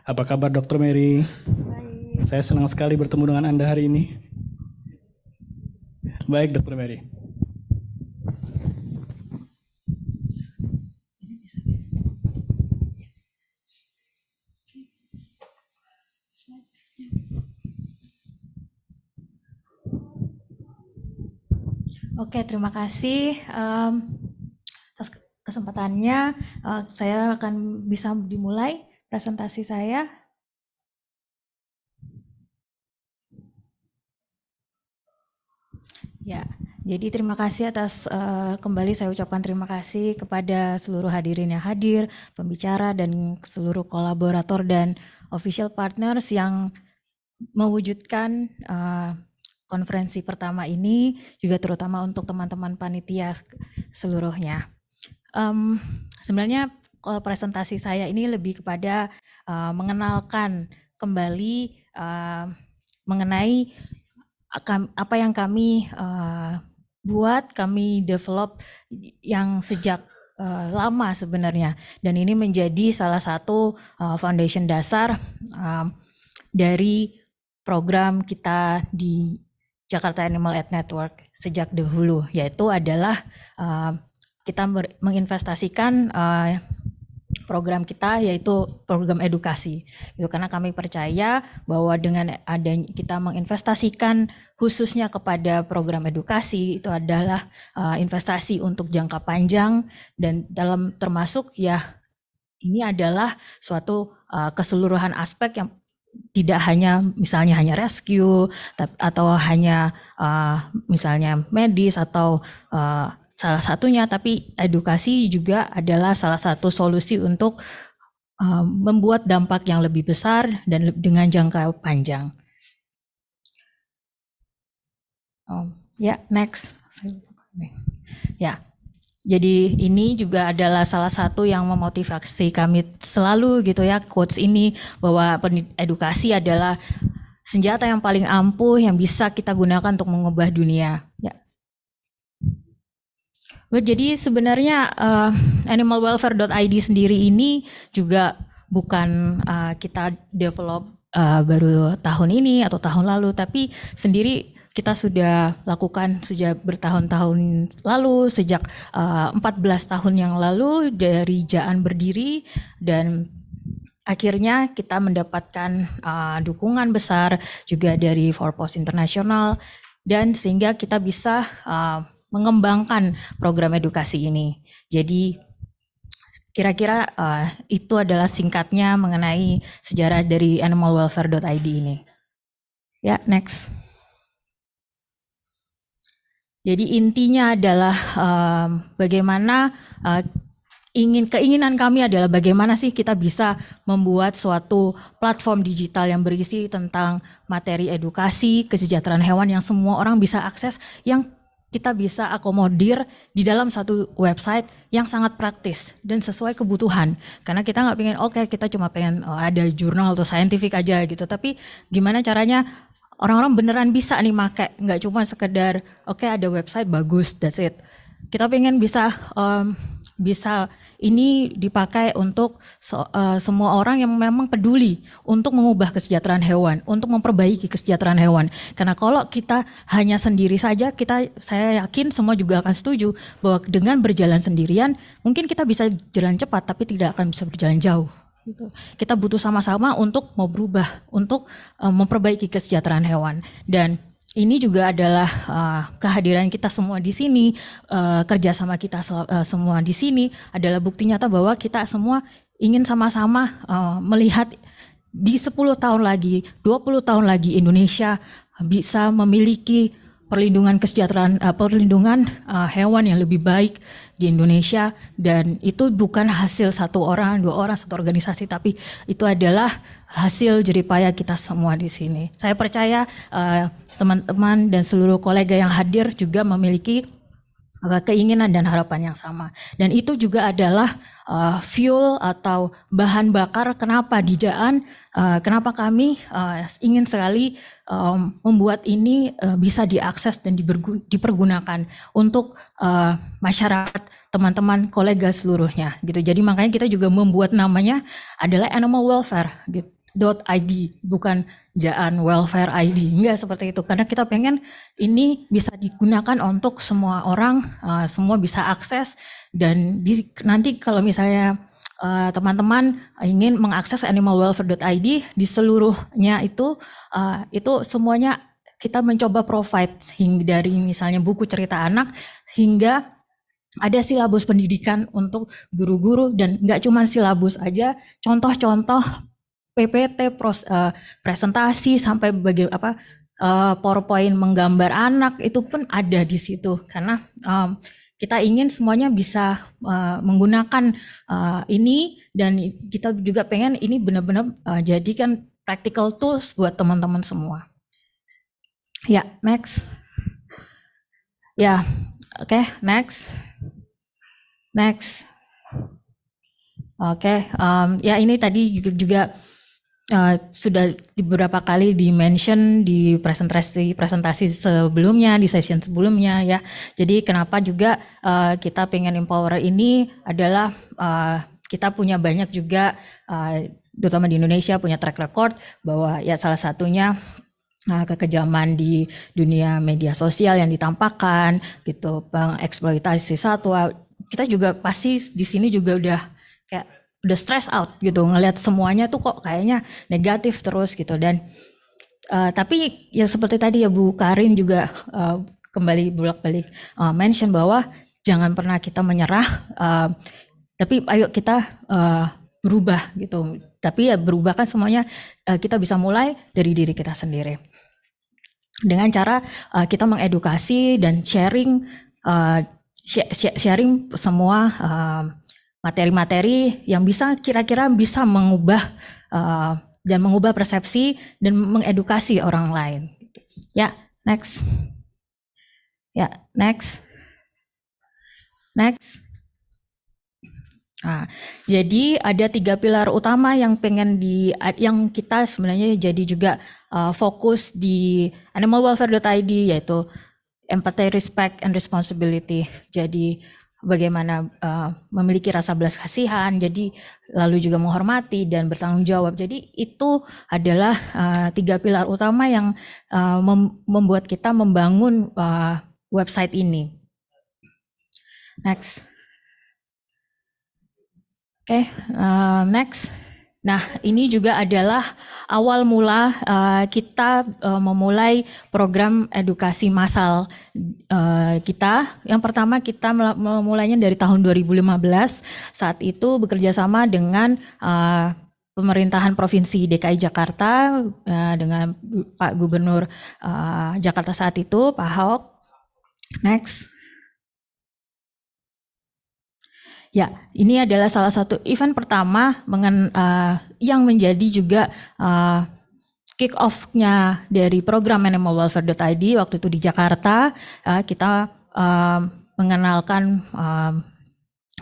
Apa kabar Dokter Mary? Baik. Saya senang sekali bertemu dengan Anda hari ini. Baik Dokter Mary. Oke, terima kasih atas kesempatannya. Saya akan bisa dimulai presentasi saya. Ya, jadi terima kasih atas kembali saya ucapkan terima kasih kepada seluruh hadirin yang hadir, pembicara dan seluruh kolaborator dan official partners yang mewujudkan konferensi pertama ini, juga terutama untuk teman-teman panitia seluruhnya. Sebenarnya kalau presentasi saya ini lebih kepada mengenalkan kembali mengenai apa yang kami buat, kami develop yang sejak lama sebenarnya, dan ini menjadi salah satu foundation dasar dari program kita di Jakarta Animal Aid Network sejak dahulu, yaitu adalah kita menginvestasikan program kita, yaitu program edukasi. Itu karena kami percaya bahwa dengan adanya kita menginvestasikan khususnya kepada program edukasi, itu adalah investasi untuk jangka panjang, dan dalam termasuk ya ini adalah suatu keseluruhan aspek yang tidak hanya misalnya hanya rescue atau hanya misalnya medis atau salah satunya, tapi edukasi juga adalah salah satu solusi untuk membuat dampak yang lebih besar dan dengan jangka panjang. Ya, next. Ya. Jadi ini juga adalah salah satu yang memotivasi kami selalu gitu ya, quotes ini, bahwa edukasi adalah senjata yang paling ampuh yang bisa kita gunakan untuk mengubah dunia. Ya. Jadi sebenarnya animalwelfare.id sendiri ini juga bukan kita develop baru tahun ini atau tahun lalu, tapi sendiri kita sudah lakukan sejak bertahun-tahun lalu, sejak 14 tahun yang lalu dari Jaan berdiri, dan akhirnya kita mendapatkan dukungan besar juga dari Forpos Internasional, dan sehingga kita bisa mengembangkan program edukasi ini. Jadi kira-kira itu adalah singkatnya mengenai sejarah dari animalwelfare.id ini. Ya, next. Jadi intinya adalah bagaimana keinginan kami adalah bagaimana sih kita bisa membuat suatu platform digital yang berisi tentang materi edukasi, kesejahteraan hewan yang semua orang bisa akses, yang kita bisa akomodir di dalam satu website yang sangat praktis dan sesuai kebutuhan. Karena kita nggak pengen, kita cuma pengen ada jurnal atau scientific aja gitu, tapi gimana caranya orang-orang beneran bisa nih make, nggak cuma sekedar ada website bagus, that's it. Kita pengen bisa ini dipakai untuk semua orang yang memang peduli untuk mengubah kesejahteraan hewan, untuk memperbaiki kesejahteraan hewan. Karena kalau kita hanya sendiri saja, saya yakin semua juga akan setuju bahwa dengan berjalan sendirian mungkin kita bisa jalan cepat tapi tidak akan bisa berjalan jauh. Kita butuh sama-sama untuk mau berubah, untuk memperbaiki kesejahteraan hewan. Dan ini juga adalah kehadiran kita semua di sini, kerjasama kita semua di sini adalah bukti nyata bahwa kita semua ingin sama-sama melihat di 10 tahun lagi, 20 tahun lagi Indonesia bisa memiliki perlindungan kesejahteraan, perlindungan hewan yang lebih baik di Indonesia, dan itu bukan hasil satu orang, dua orang, satu organisasi, tapi itu adalah hasil jeripaya kita semua di sini. Saya percaya teman-teman dan seluruh kolega yang hadir juga memiliki keinginan dan harapan yang sama, dan itu juga adalah fuel atau bahan bakar kenapa di Jaan, kenapa kami ingin sekali membuat ini bisa diakses dan dipergunakan untuk masyarakat, teman-teman, kolega seluruhnya gitu. Jadi makanya kita juga membuat namanya adalah animal welfare gitu. .id, bukan Jaan Welfare ID, enggak seperti itu, karena kita pengen ini bisa digunakan untuk semua orang, semua bisa akses, dan nanti kalau misalnya teman-teman ingin mengakses animalwelfare.id di seluruhnya itu semuanya kita mencoba provide dari misalnya buku cerita anak hingga ada silabus pendidikan untuk guru-guru, dan nggak cuma silabus aja, contoh-contoh PPT, presentasi sampai PowerPoint menggambar anak itu pun ada di situ, karena kita ingin semuanya bisa menggunakan ini, dan kita juga pengen ini benar-benar jadikan practical tools buat teman-teman semua. Ya, next. Ya, oke, next. Oke, ya ini tadi juga sudah beberapa kali di-mention di presentasi sebelumnya, di session sebelumnya ya. Jadi kenapa juga kita pengen empower ini adalah kita punya banyak juga, terutama di Indonesia punya track record bahwa ya salah satunya kekejaman di dunia media sosial yang ditampakkan gitu, pengeksploitasi satwa. Kita juga pasti di sini juga udah stress out gitu ngelihat semuanya tuh kok kayaknya negatif terus gitu, dan tapi ya seperti tadi ya Bu Karin juga kembali bolak-balik mention bahwa jangan pernah kita menyerah, tapi ayo kita berubah gitu. Tapi ya berubah kan semuanya kita bisa mulai dari diri kita sendiri dengan cara kita mengedukasi dan sharing semua materi-materi yang bisa kira-kira bisa mengubah dan mengubah persepsi dan mengedukasi orang lain. Ya, next. Ya, next. Nah, jadi ada 3 pilar utama yang yang kita sebenarnya jadi juga fokus di animalwelfare.id, yaitu empathy, respect, and responsibility. Jadi bagaimana memiliki rasa belas kasihan, jadi lalu juga menghormati dan bertanggung jawab. Jadi itu adalah 3 pilar utama yang membuat kita membangun website ini. Next. Oke, next. Nah, ini juga adalah awal mula kita memulai program edukasi massal kita. Yang pertama kita memulainya dari tahun 2015. Saat itu bekerja sama dengan pemerintahan Provinsi DKI Jakarta dengan Pak Gubernur Jakarta saat itu, Pak Ahok. Next. Ya, ini adalah salah satu event pertama yang menjadi juga kick off-nya dari program animalwelfare.id waktu itu di Jakarta. Kita mengenalkan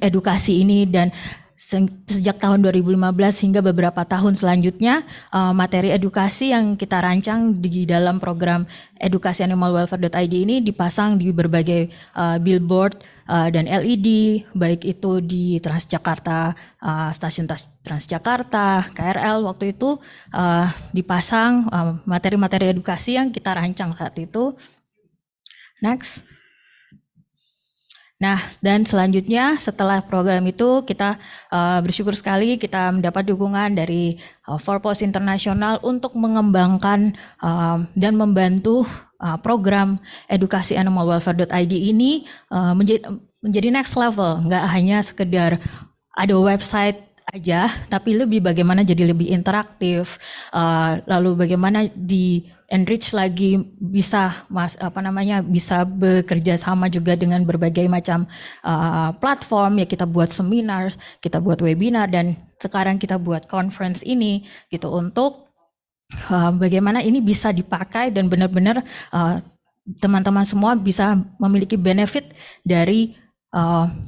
edukasi ini, dan sejak tahun 2015 hingga beberapa tahun selanjutnya materi edukasi yang kita rancang di dalam program edukasi animalwelfare.id ini dipasang di berbagai billboard dan LED, baik itu di Transjakarta, stasiun Transjakarta, KRL waktu itu dipasang materi-materi edukasi yang kita rancang saat itu. Next. Nah, dan selanjutnya setelah program itu kita bersyukur sekali kita mendapat dukungan dari Forpos Internasional untuk mengembangkan dan membantu program edukasi animalwelfare.id ini menjadi next level, nggak hanya sekedar ada website aja, tapi lebih bagaimana jadi lebih interaktif, lalu bagaimana di enrich lagi, bisa bisa bekerja sama juga dengan berbagai macam platform ya. Kita buat seminar, kita buat webinar, dan sekarang kita buat conference ini gitu untuk bagaimana ini bisa dipakai dan benar-benar teman-teman semua bisa memiliki benefit dari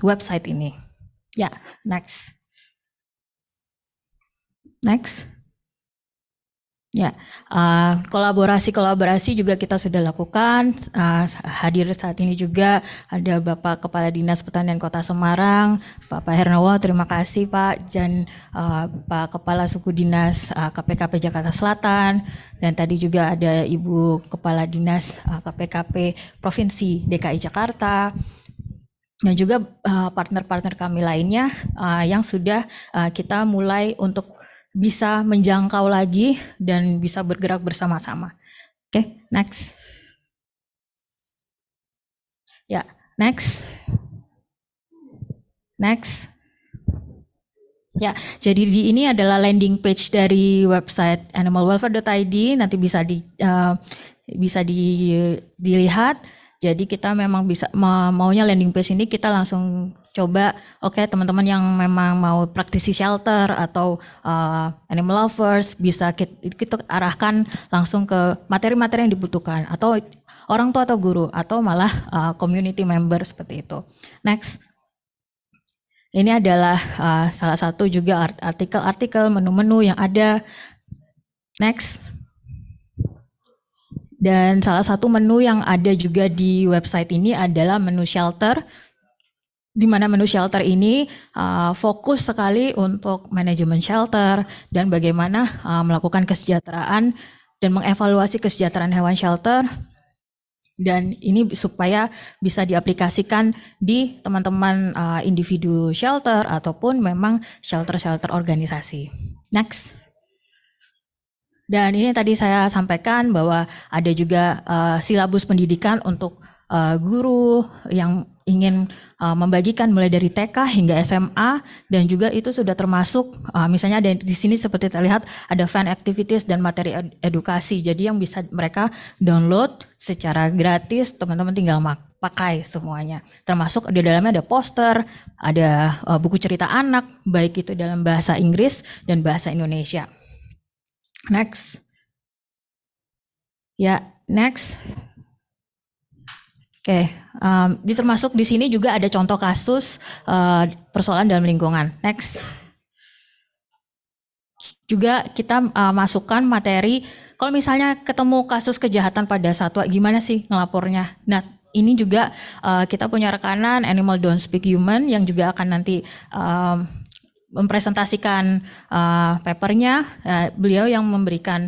website ini. Ya, next. Ya, kolaborasi juga kita sudah lakukan. Hadir saat ini juga ada Bapak Kepala Dinas Pertanian Kota Semarang, Bapak Hernowo, terima kasih Pak, dan Pak Kepala Suku Dinas KPKP Jakarta Selatan, dan tadi juga ada Ibu Kepala Dinas KPKP Provinsi DKI Jakarta, dan juga partner-partner kami lainnya yang sudah kita mulai untuk bisa menjangkau lagi dan bisa bergerak bersama-sama. Oke, next. Ya, next. Ya, jadi ini adalah landing page dari website animalwelfare.id, nanti bisa dilihat. Jadi kita memang bisa maunya landing page ini kita langsung coba, oke, teman-teman yang memang mau praktisi shelter atau animal lovers bisa kita arahkan langsung ke materi-materi yang dibutuhkan, atau orang tua atau guru, atau malah community member seperti itu. Next. Ini adalah salah satu juga artikel-artikel, menu-menu yang ada. Next. Dan salah satu menu yang ada juga di website ini adalah menu shelter, di mana menu shelter ini fokus sekali untuk manajemen shelter dan bagaimana melakukan kesejahteraan dan mengevaluasi kesejahteraan hewan shelter. Dan ini supaya bisa diaplikasikan di teman-teman individu shelter ataupun memang shelter-shelter organisasi. Next. Dan ini tadi saya sampaikan bahwa ada juga silabus pendidikan untuk guru yang ingin membagikan mulai dari TK hingga SMA, dan juga itu sudah termasuk misalnya ada di sini seperti terlihat ada fan activities dan materi edukasi. Jadi yang bisa mereka download secara gratis, teman-teman tinggal pakai semuanya. Termasuk di dalamnya ada poster, ada buku cerita anak, baik itu dalam bahasa Inggris dan bahasa Indonesia. Next. Ya, next. Oke, termasuk di sini juga ada contoh kasus persoalan dalam lingkungan. Next. Juga kita masukkan materi, kalau misalnya ketemu kasus kejahatan pada satwa, gimana sih ngelapornya? Nah, ini juga kita punya rekanan Animal Don't Speak Human yang juga akan nanti mempresentasikan papernya. Beliau yang memberikan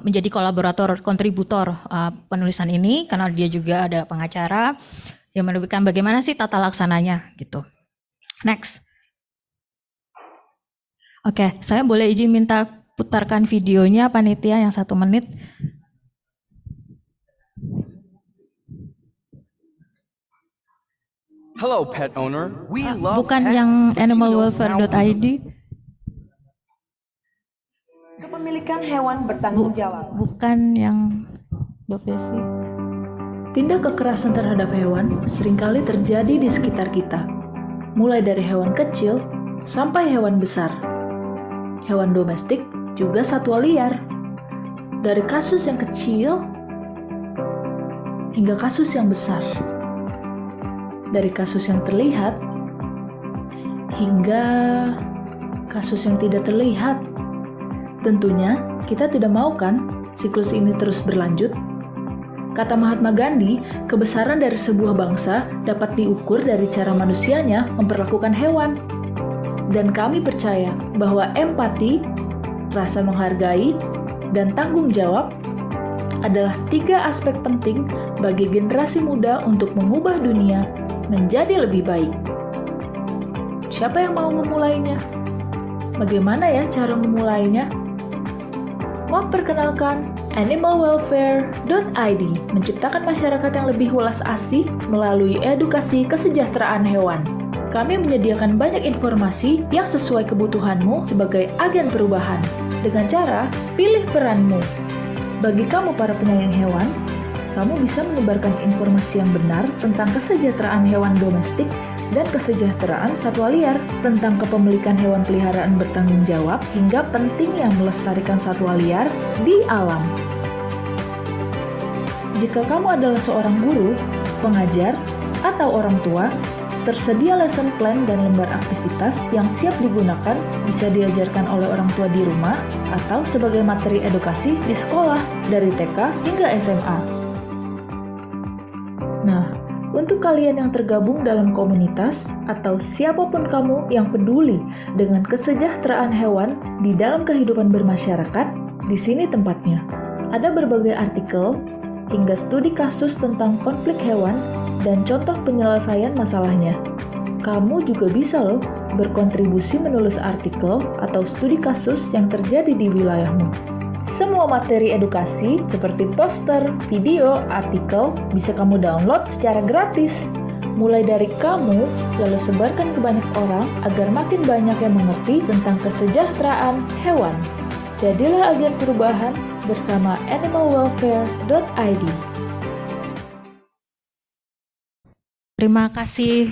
menjadi kolaborator kontributor penulisan ini, karena dia juga ada pengacara yang memberikan bagaimana sih tata laksananya gitu. Next. Oke, saya boleh izin minta putarkan videonya panitia yang 1 menit. Hello, pet owner. We love Bukan pets, yang but do you know animalwelfare.id. Kepemilikan hewan bertanggung jawab. Bukan yang Dopesi. Tindak kekerasan terhadap hewan seringkali terjadi di sekitar kita, mulai dari hewan kecil sampai hewan besar. Hewan domestik juga satwa liar. Dari kasus yang kecil hingga kasus yang besar. Dari kasus yang terlihat hingga kasus yang tidak terlihat. Tentunya kita tidak mau kan siklus ini terus berlanjut. Kata Mahatma Gandhi, kebesaran dari sebuah bangsa dapat diukur dari cara manusianya memperlakukan hewan. Dan kami percaya bahwa empati, rasa menghargai, dan tanggung jawab adalah 3 aspek penting bagi generasi muda untuk mengubah dunia menjadi lebih baik. Siapa yang mau memulainya? Bagaimana ya cara memulainya? Memperkenalkan animalwelfare.id, menciptakan masyarakat yang lebih welas asih melalui edukasi kesejahteraan hewan. Kami menyediakan banyak informasi yang sesuai kebutuhanmu sebagai agen perubahan. Dengan cara, pilih peranmu. Bagi kamu para penyayang hewan, kamu bisa menyebarkan informasi yang benar tentang kesejahteraan hewan domestik dan kesejahteraan satwa liar, tentang kepemilikan hewan peliharaan bertanggung jawab, hingga pentingnya melestarikan satwa liar di alam. Jika kamu adalah seorang guru, pengajar, atau orang tua, Tersedia lesson plan dan lembar aktivitas yang siap digunakan, bisa diajarkan oleh orang tua di rumah atau sebagai materi edukasi di sekolah dari TK hingga SMA. Nah, untuk kalian yang tergabung dalam komunitas atau siapapun kamu yang peduli dengan kesejahteraan hewan di dalam kehidupan bermasyarakat, di sini tempatnya. Ada berbagai artikel hingga studi kasus tentang konflik hewan dan contoh penyelesaian masalahnya. Kamu juga bisa loh berkontribusi menulis artikel atau studi kasus yang terjadi di wilayahmu. Semua materi edukasi seperti poster, video, artikel bisa kamu download secara gratis. Mulai dari kamu, lalu sebarkan ke banyak orang agar makin banyak yang mengerti tentang kesejahteraan hewan. Jadilah agen perubahan bersama animalwelfare.id. Terima kasih